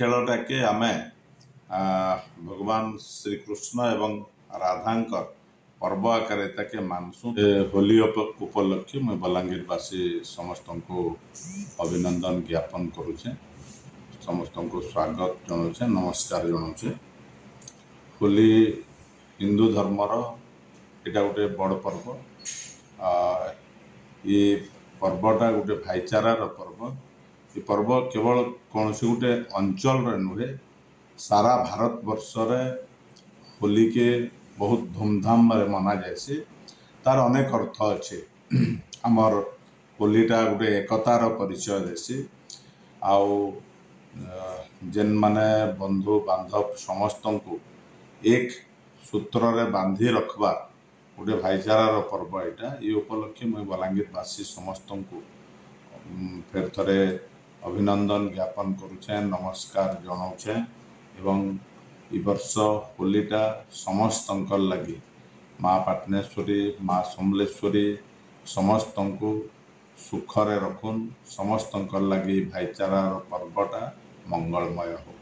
खेलटा के आमे भगवान श्रीकृष्ण एवं राधांकर पर्व आकार के मानसु। होली उपलक्षे मैं बलांगीरवासी समस्त को अभिनंदन ज्ञापन करुचे, समस्त को स्वागत जनाऊे, नमस्कार जनाऊे। होली हिंदू धर्मर यहाँ गोटे बड़ पर्व। ये पर्वटा गोटे भाईचारार पर्व। ये पर्व केवल कौन सी गोटे अंचल नुहे, सारा भारत वर्ष रे होली के बहुत धूमधाम रे मना जाए। तार अनेक अर्थ अच्छे। आमर होलीटा गोटे एकतार परिचय देसी। आउ जेन माने बंधु बांधव समस्त को एक सूत्र रे बांधी रखबा गोटे भाईचारार पर्व यहाँ। ये उपलक्षे मैं बलांगीरवासी समस्त को फेर थरे अभिनंदन ज्ञापन करुचे, नमस्कार जनाऊे। एवं इ वर्ष होलीटा समस्त लगी माँ पाटनेश्वरी, माँ समलेश्वरी समस्त को सुखरे रखुन, समस्त लगी भाईचारार पर्वटा मंगलमय हो।